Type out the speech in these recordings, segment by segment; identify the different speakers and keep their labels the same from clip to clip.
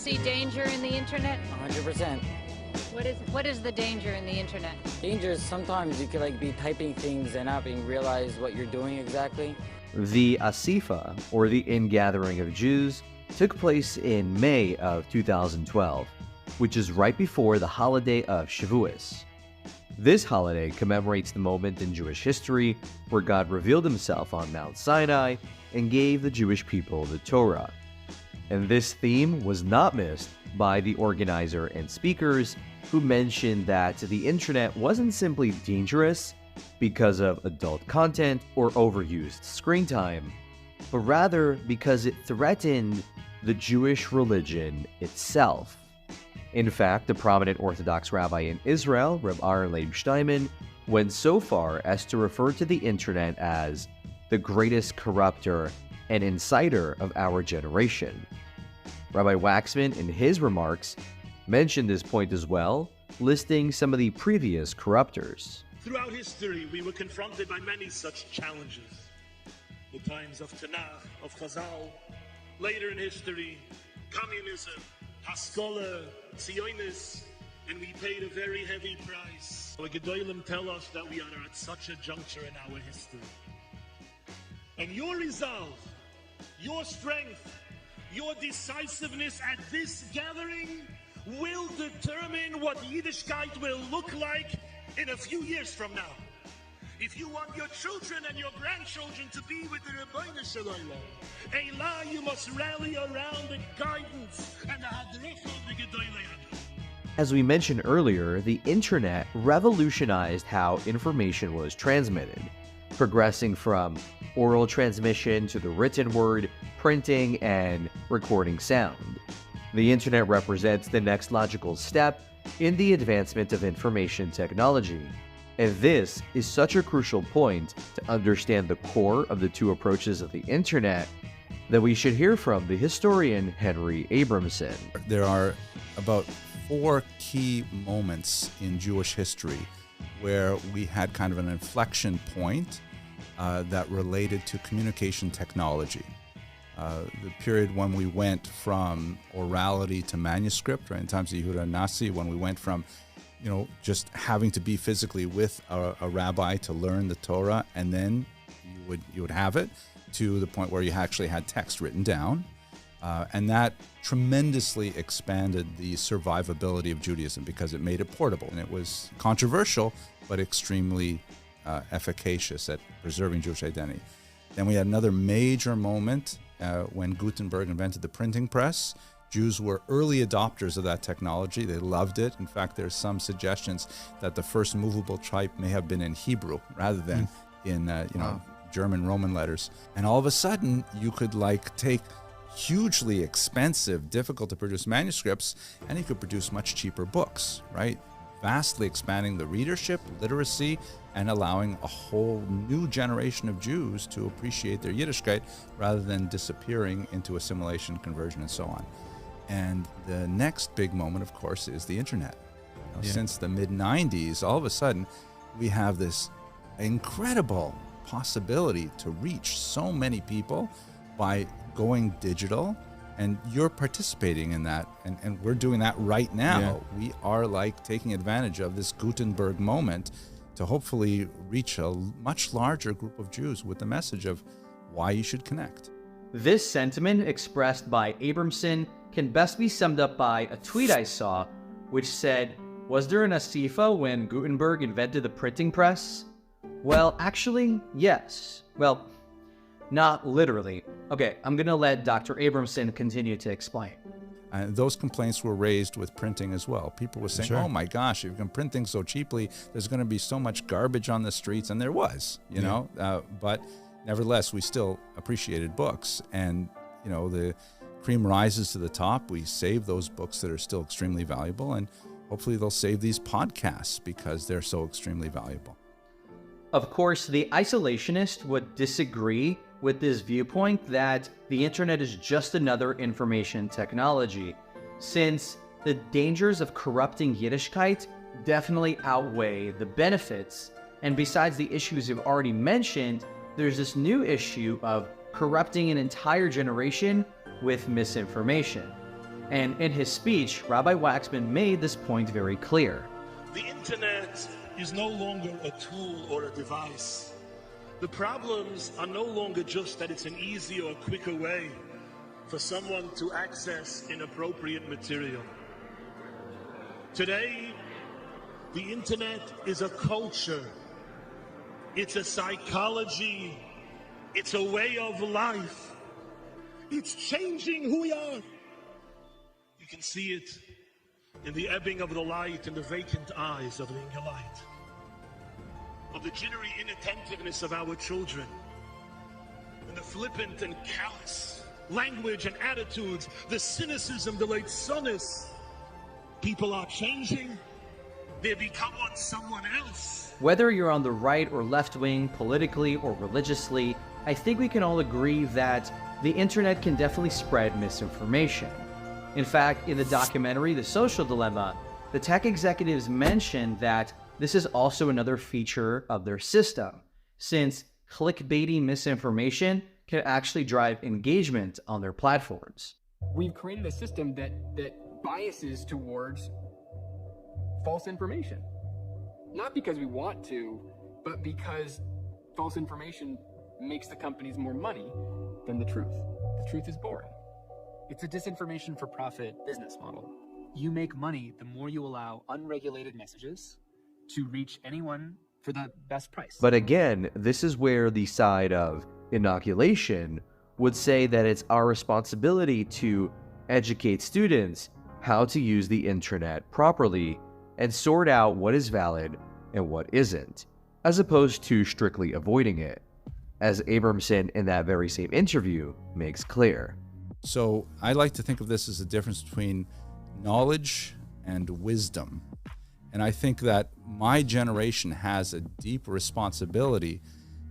Speaker 1: see danger in the internet?
Speaker 2: 100%.
Speaker 1: What is the danger in the internet?
Speaker 2: Danger is sometimes you could be typing things and not being realize what you're doing exactly.
Speaker 3: The Asifa, or the ingathering of Jews, took place in May of 2012, which is right before the holiday of Shavuos. This holiday commemorates the moment in Jewish history where God revealed himself on Mount Sinai and gave the Jewish people the Torah. And this theme was not missed by the organizer and speakers, who mentioned that the internet wasn't simply dangerous because of adult content or overused screen time, but rather because it threatened the Jewish religion itself. In fact, a prominent Orthodox rabbi in Israel, Reb Aaron Leib Steinman, went so far as to refer to the internet as the greatest corrupter and inciter of our generation. Rabbi Waxman, in his remarks, mentioned this point as well, listing some of the previous corruptors.
Speaker 4: Throughout history, we were confronted by many such challenges. The times of Tanakh, of Chazal, later in history, communism, Haskalah, Zionism, and we paid a very heavy price. The Gedolim tell us that we are at such a juncture in our history. And your resolve, your strength, your decisiveness at this gathering will determine what Yiddishkeit will look like in a few years from now. If you want your children and your grandchildren to be with the Rebbeinu Shalom, Elah, you must rally around the guidance and the hadrach of the Gedolei Hador.
Speaker 3: As we mentioned earlier, the internet revolutionized how information was transmitted, progressing from oral transmission to the written word, printing, and recording sound. The internet represents the next logical step in the advancement of information technology. And this is such a crucial point to understand the core of the two approaches of the internet that we should hear from the historian Henry Abramson.
Speaker 5: There are about 4 key moments in Jewish history where we had kind of an inflection point that related to communication technology. The period when we went from orality to manuscript, right, in times of Yehuda Nasi, when we went from just having to be physically with a rabbi to learn the Torah, and then you would have it, to the point where you actually had text written down. And that tremendously expanded the survivability of Judaism because it made it portable. And it was controversial, but extremely efficacious at preserving Jewish identity. Then we had another major moment when Gutenberg invented the printing press. Jews were early adopters of that technology. They loved it. In fact, there's some suggestions that the first movable type may have been in Hebrew rather than in German Roman letters. And all of a sudden, you could take hugely expensive, difficult to produce manuscripts, and you could produce much cheaper books, right? Vastly expanding the readership, literacy, and allowing a whole new generation of Jews to appreciate their Yiddishkeit rather than disappearing into assimilation, conversion, and so on. And the next big moment, of course, is the internet. Since the mid-90s, all of a sudden, we have this incredible possibility to reach so many people by going digital, and you're participating in that, and we're doing that right now. Yeah. We are taking advantage of this Gutenberg moment to hopefully reach a much larger group of Jews with the message of why you should connect.
Speaker 3: This sentiment expressed by Abramson can best be summed up by a tweet I saw, which said, "Was there an Asifa when Gutenberg invented the printing press?" Well, actually, yes. Well, not literally. Okay, I'm gonna let Dr. Abramson continue to explain.
Speaker 5: Those complaints were raised with printing as well. People were saying, oh my gosh, if you can print things so cheaply, there's going to be so much garbage on the streets. And there was, but nevertheless, we still appreciated books. And, the cream rises to the top. We save those books that are still extremely valuable. And hopefully they'll save these podcasts because they're so extremely valuable.
Speaker 3: Of course, the isolationist would disagree with this viewpoint that the internet is just another information technology, since the dangers of corrupting Yiddishkeit definitely outweigh the benefits. And besides the issues you've already mentioned, there's this new issue of corrupting an entire generation with misinformation. And in his speech, Rabbi Waxman made this point very clear.
Speaker 4: The internet is no longer a tool or a device. The problems are no longer just that it's an easier or quicker way for someone to access inappropriate material. Today, the internet is a culture. It's a psychology. It's a way of life. It's changing who we are. You can see it in the ebbing of the light and the vacant eyes of the younger light, of the jittery inattentiveness of our children, and the flippant and callous language and attitudes, the cynicism, the late soreness. People are changing. They become someone else.
Speaker 3: Whether you're on the right or left wing, politically or religiously, I think we can all agree that the internet can definitely spread misinformation. In fact, in the documentary The Social Dilemma, the tech executives mentioned that this is also another feature of their system, since clickbaity misinformation can actually drive engagement on their platforms.
Speaker 6: We've created a system that biases towards false information. Not because we want to, but because false information makes the companies more money than the truth. The truth is boring.
Speaker 7: It's a disinformation for profit business model. You make money the more you allow unregulated messages to reach anyone for the best price.
Speaker 3: But again, this is where the side of inoculation would say that it's our responsibility to educate students how to use the internet properly and sort out what is valid and what isn't, as opposed to strictly avoiding it, as Abramson in that very same interview makes clear.
Speaker 5: So I like to think of this as a difference between knowledge and wisdom. And I think that my generation has a deep responsibility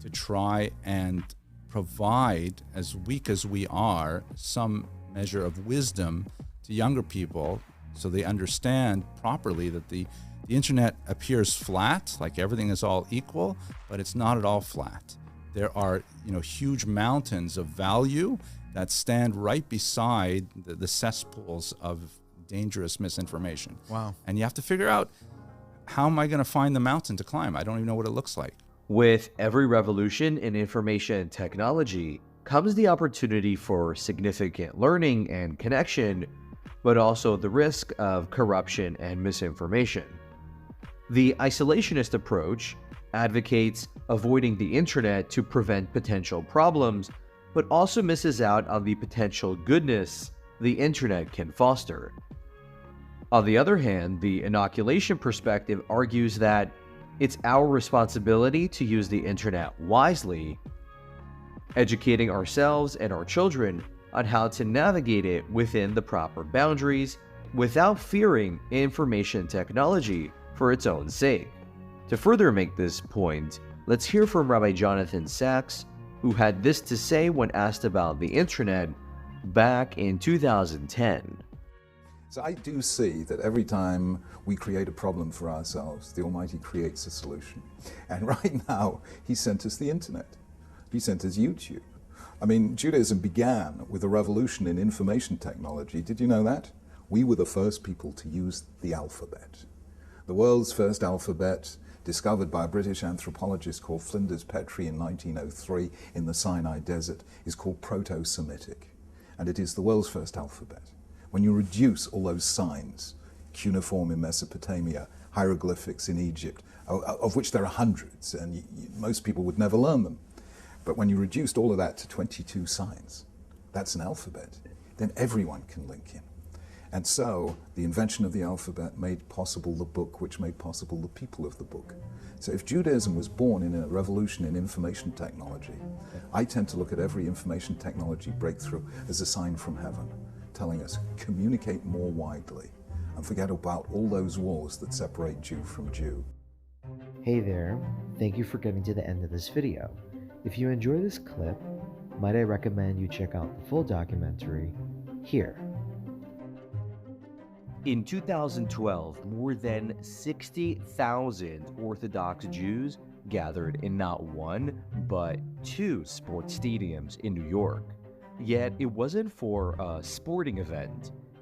Speaker 5: to try and provide, as weak as we are, some measure of wisdom to younger people so they understand properly that the internet appears flat, like everything is all equal, but it's not at all flat. There are, huge mountains of value that stand right beside the cesspools of dangerous misinformation.
Speaker 8: Wow.
Speaker 5: And you have to figure out, how am I going to find the mountain to climb? I don't even know what it looks like.
Speaker 3: With every revolution in information technology comes the opportunity for significant learning and connection, but also the risk of corruption and misinformation. The isolationist approach advocates avoiding the internet to prevent potential problems, but also misses out on the potential goodness the internet can foster. On the other hand, the inoculation perspective argues that it's our responsibility to use the internet wisely, educating ourselves and our children on how to navigate it within the proper boundaries without fearing information technology for its own sake. To further make this point, let's hear from Rabbi Jonathan Sachs, who had this to say when asked about the internet back in 2010.
Speaker 9: So I do see that every time we create a problem for ourselves, the Almighty creates a solution. And right now, He sent us the internet. He sent us YouTube. I mean, Judaism began with a revolution in information technology. Did you know that? We were the first people to use the alphabet. The world's first alphabet, discovered by a British anthropologist called Flinders Petrie in 1903 in the Sinai Desert, is called Proto-Semitic. And it is the world's first alphabet. When you reduce all those signs, cuneiform in Mesopotamia, hieroglyphics in Egypt, of which there are hundreds, and most people would never learn them. But when you reduced all of that to 22 signs, that's an alphabet, then everyone can link in. And so the invention of the alphabet made possible the book, which made possible the people of the book. So if Judaism was born in a revolution in information technology, I tend to look at every information technology breakthrough as a sign from heaven, telling us, communicate more widely and forget about all those walls that separate Jew from Jew.
Speaker 10: Hey there, thank you for getting to the end of this video. If you enjoy this clip, might I recommend you check out the full documentary here.
Speaker 3: In 2012, more than 60,000 Orthodox Jews gathered in not one, but two sports stadiums in New York. Yet it wasn't for a sporting event.